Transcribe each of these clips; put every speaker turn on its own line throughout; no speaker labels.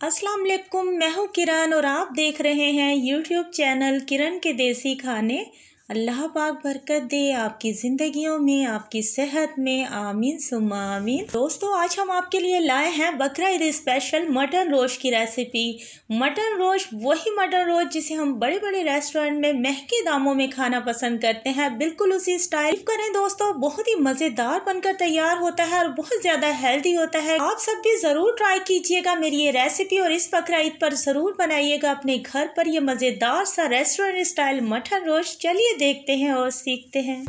अस्सलाम वालेकुम, मैं हूँ किरण और आप देख रहे हैं यूट्यूब चैनल किरण के देसी खाने। अल्लाह पाक बरकत दे आपकी ज़िंदगियों में, आपकी सेहत में, आमीन सुम्मा आमीन। दोस्तों, आज हम आपके लिए लाए हैं बकरा ईद स्पेशल मटन रोस्ट की रेसिपी। मटन रोस्ट, वही मटन रोस्ट जिसे हम बड़े बड़े रेस्टोरेंट में महंगे दामों में खाना पसंद करते हैं, बिल्कुल उसी स्टाइल करें दोस्तों। बहुत ही मज़ेदार बनकर तैयार होता है और बहुत ज़्यादा हेल्दी होता है। आप सब भी ज़रूर ट्राई कीजिएगा मेरी ये रेसिपी और इस बकरा ईद पर ज़रूर बनाइएगा अपने घर पर ये मज़ेदार सा रेस्टोरेंट स्टाइल मटन रोस्ट। चलिए देखते हैं और सीखते हैं।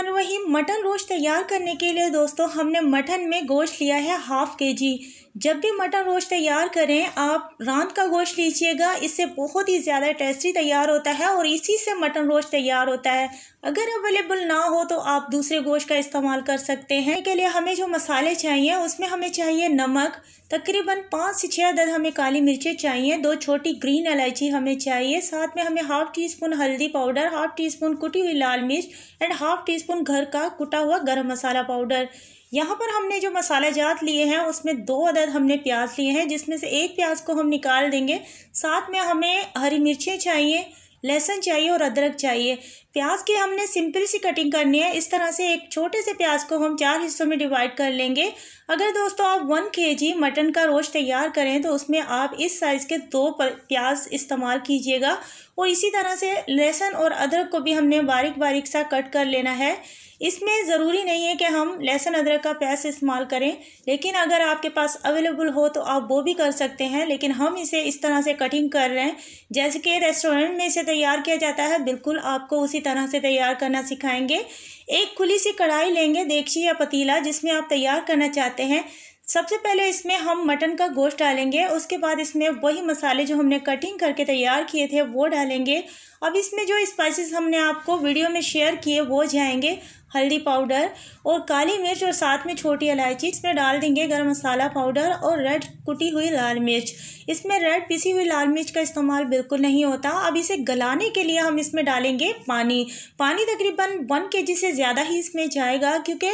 वही मटन रोस्ट तैयार करने के लिए दोस्तों हमने मटन में गोश्त लिया है हाफ केजी। जब भी मटन रोस्ट तैयार करें आप रात का गोश्त लीजिएगा, इससे बहुत ही ज़्यादा टेस्टी तैयार होता है और इसी से मटन रोस्ट तैयार होता है। अगर अवेलेबल ना हो तो आप दूसरे गोश्त का इस्तेमाल कर सकते हैं। इसके लिए हमें जो मसाले चाहिए उसमें हमें चाहिए नमक, तकरीबन 5 से 6 अदद हमें काली मिर्चें चाहिए, 2 छोटी ग्रीन इलायची हमें चाहिए, साथ में हमें हाफ टी स्पून हल्दी पाउडर, हाफ टी स्पून कुटी हुई लाल मिर्च एंड हाफ टी स्पून घर का कुटा हुआ गरम मसाला पाउडर। यहाँ पर हमने जो मसाला जात लिए हैं उसमें 2 अदद हमने प्याज लिए हैं, जिसमें से एक प्याज को हम निकाल देंगे। साथ में हमें हरी मिर्चें चाहिए, लहसुन चाहिए और अदरक चाहिए। प्याज की हमने सिंपल सी कटिंग करनी है। इस तरह से एक छोटे से प्याज को हम 4 हिस्सों में डिवाइड कर लेंगे। अगर दोस्तों आप 1 kg मटन का रोस्ट तैयार करें तो उसमें आप इस साइज़ के 2 प्याज इस्तेमाल कीजिएगा। और इसी तरह से लहसुन और अदरक को भी हमने बारीक बारीक सा कट कर लेना है। इसमें ज़रूरी नहीं है कि हम लहसुन अदरक का पेस्ट इस्तेमाल करें, लेकिन अगर आपके पास अवेलेबल हो तो आप वो भी कर सकते हैं। लेकिन हम इसे इस तरह से कटिंग कर रहे हैं जैसे कि रेस्टोरेंट में इसे तैयार किया जाता है, बिल्कुल आपको उसी तरह से तैयार करना सिखाएंगे। एक खुली सी कढ़ाई लेंगे, देगची या पतीला जिसमें आप तैयार करना चाहते हैं। सबसे पहले इसमें हम मटन का गोश्त डालेंगे, उसके बाद इसमें वही मसाले जो हमने कटिंग करके तैयार किए थे वो डालेंगे। अब इसमें जो स्पाइसेस हमने आपको वीडियो में शेयर किए वो जाएंगे, हल्दी पाउडर और काली मिर्च और साथ में छोटी इलायची। इसमें डाल देंगे गरम मसाला पाउडर और रेड कुटी हुई लाल मिर्च। इसमें रेड पिसी हुई लाल मिर्च का इस्तेमाल बिल्कुल नहीं होता। अब इसे गलाने के लिए हम इसमें डालेंगे पानी तकरीबन 1 kg से ज़्यादा ही इसमें जाएगा, क्योंकि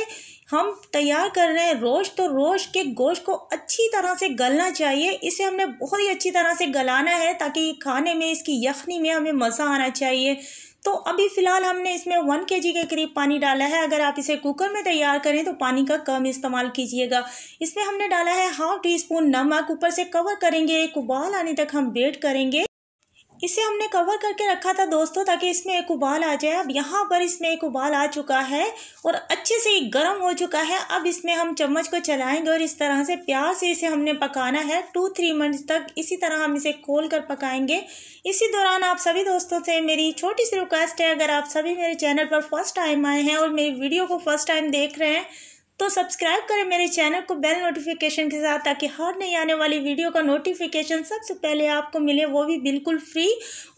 हम तैयार कर रहे हैं रोस्ट, तो रोस्ट के गोश्त को अच्छी तरह से गलना चाहिए। इसे हमने बहुत ही अच्छी तरह से गलाना है ताकि खाने में, इसकी यखनी में हमें मज़ा आना चाहिए। तो अभी फ़िलहाल हमने इसमें 1 kg के करीब पानी डाला है। अगर आप इसे कुकर में तैयार करें तो पानी का कम इस्तेमाल कीजिएगा। इसमें हमने डाला है हाफ टी स्पून नमक। ऊपर से कवर करेंगे, एक उबाल आने तक हम वेट करेंगे। इसे हमने कवर करके रखा था दोस्तों ताकि इसमें एक उबाल आ जाए। अब यहाँ पर इसमें एक उबाल आ चुका है और अच्छे से गर्म हो चुका है। अब इसमें हम चम्मच को चलाएंगे और इस तरह से प्यार से इसे हमने पकाना है 2-3 मिनट तक। इसी तरह हम इसे खोल कर पकाएंगे। इसी दौरान आप सभी दोस्तों से मेरी छोटी सी रिक्वेस्ट है, अगर आप सभी मेरे चैनल पर फर्स्ट टाइम आए हैं और मेरी वीडियो को फर्स्ट टाइम देख रहे हैं तो सब्सक्राइब करें मेरे चैनल को बेल नोटिफिकेशन के साथ, ताकि हर नई आने वाली वीडियो का नोटिफिकेशन सबसे पहले आपको मिले, वो भी बिल्कुल फ्री।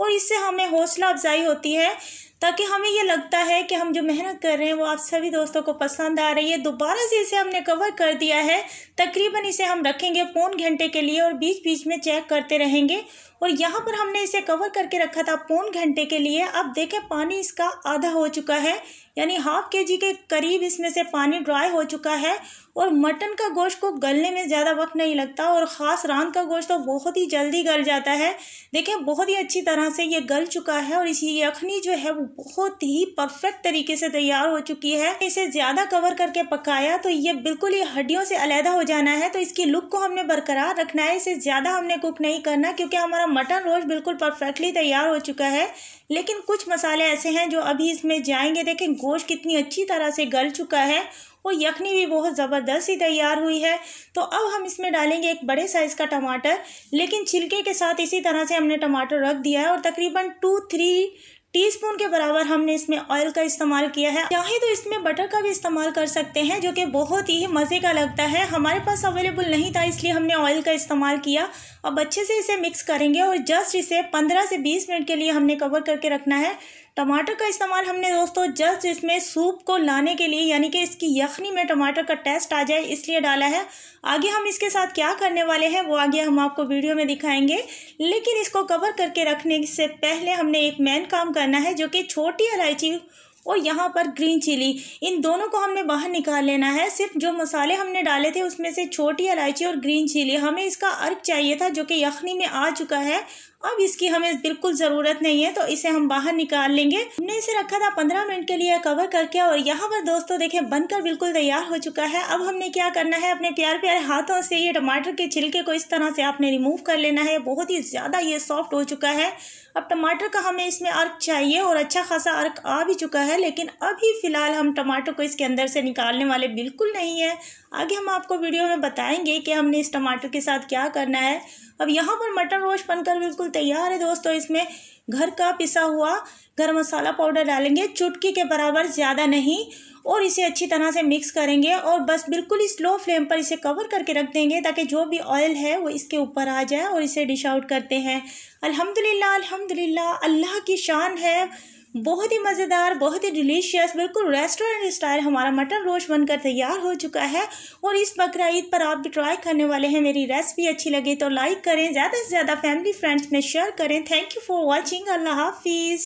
और इससे हमें हौसला अफजाई होती है ताकि हमें ये लगता है कि हम जो मेहनत कर रहे हैं वो आप सभी दोस्तों को पसंद आ रही है। दोबारा से इसे हमने कवर कर दिया है। तकरीबन इसे हम रखेंगे 1.25 घंटे के लिए और बीच बीच में चेक करते रहेंगे। और यहाँ पर हमने इसे कवर करके रखा था 1.25 घंटे के लिए। अब देखें पानी इसका आधा हो चुका है, यानी हाफ kg के करीब इसमें से पानी ड्राई हो चुका है। और मटन का गोश्त को गलने में ज़्यादा वक्त नहीं लगता और ख़ास रान का गोश्त तो बहुत ही जल्दी गल जाता है। देखें बहुत ही अच्छी तरह से ये गल चुका है और इसी यखनी जो है वो बहुत ही परफेक्ट तरीके से तैयार हो चुकी है। इसे ज़्यादा कवर करके पकाया तो ये बिल्कुल ही हड्डियों से अलहदा हो जाना है। तो इसकी लुक को हमने बरकरार रखना है, इसे ज़्यादा हमने कुक नहीं करना, क्योंकि हमारा मटन रोस्ट बिल्कुल परफेक्टली तैयार हो चुका है। लेकिन कुछ मसाले ऐसे हैं जो अभी इसमें जाएंगे। देखें गोश्त कितनी अच्छी तरह से गल चुका है और यखनी भी बहुत ज़बरदस्त ही तैयार हुई है। तो अब हम इसमें डालेंगे एक बड़े साइज़ का टमाटर, लेकिन छिलके के साथ। इसी तरह से हमने टमाटर रख दिया है और तकरीबन 2-3 टीस्पून के बराबर हमने इसमें ऑयल का इस्तेमाल किया है। चाहे तो इसमें बटर का भी इस्तेमाल कर सकते हैं जो कि बहुत ही मज़े का लगता है। हमारे पास अवेलेबल नहीं था इसलिए हमने ऑयल का इस्तेमाल किया। अब अच्छे से इसे मिक्स करेंगे और जस्ट इसे 15 से 20 मिनट के लिए हमने कवर करके रखना है। टमाटर का इस्तेमाल हमने दोस्तों जस्ट इसमें सूप को लाने के लिए, यानी कि इसकी यखनी में टमाटर का टेस्ट आ जाए इसलिए डाला है। आगे हम इसके साथ क्या करने वाले हैं वो आगे हम आपको वीडियो में दिखाएंगे, लेकिन इसको कवर करके रखने से पहले हमने एक मेन काम करना है, जो कि छोटी इलायची और यहाँ पर ग्रीन चिली, इन दोनों को हमने बाहर निकाल लेना है। सिर्फ जो मसाले हमने डाले थे उसमें से छोटी इलायची और ग्रीन चिली, हमें इसका अर्क चाहिए था जो कि यखनी में आ चुका है। अब इसकी हमें बिल्कुल ज़रूरत नहीं है, तो इसे हम बाहर निकाल लेंगे। हमने इसे रखा था 15 मिनट के लिए कवर करके, और यहाँ पर दोस्तों देखें बनकर बिल्कुल तैयार हो चुका है। अब हमने क्या करना है, अपने प्यारे प्यारे हाथों से ये टमाटर के छिलके को इस तरह से आपने रिमूव कर लेना है। बहुत ही ज़्यादा ये सॉफ्ट हो चुका है। अब टमाटर का हमें इसमें अर्क चाहिए और अच्छा खासा अर्क आ भी चुका है, लेकिन अभी फ़िलहाल हम टमाटर को इसके अंदर से निकालने वाले बिल्कुल नहीं है। आगे हम आपको वीडियो में बताएंगे कि हमने इस टमाटर के साथ क्या करना है। अब यहाँ पर मटन रोस्ट बनकर बिल्कुल तैयार है दोस्तों। इसमें घर का पिसा हुआ गरम मसाला पाउडर डालेंगे, चुटकी के बराबर, ज़्यादा नहीं, और इसे अच्छी तरह से मिक्स करेंगे और बस बिल्कुल ही स्लो फ्लेम पर इसे कवर करके रख देंगे ताकि जो भी ऑयल है वो इसके ऊपर आ जाए, और इसे डिश आउट करते हैं। अल्हम्दुलिल्लाह अल्हम्दुलिल्लाह, अल्लाह की शान है। बहुत ही मज़ेदार, बहुत ही डिलीशियस, बिल्कुल रेस्टोरेंट स्टाइल हमारा मटन रोस्ट बनकर तैयार हो चुका है। और इस बकरा ईद पर आप भी ट्राई करने वाले हैं। मेरी रेसिपी अच्छी लगे तो लाइक करें, ज़्यादा से ज़्यादा फैमिली फ्रेंड्स में शेयर करें। Thank you for watching. अल्लाह हाफिज़।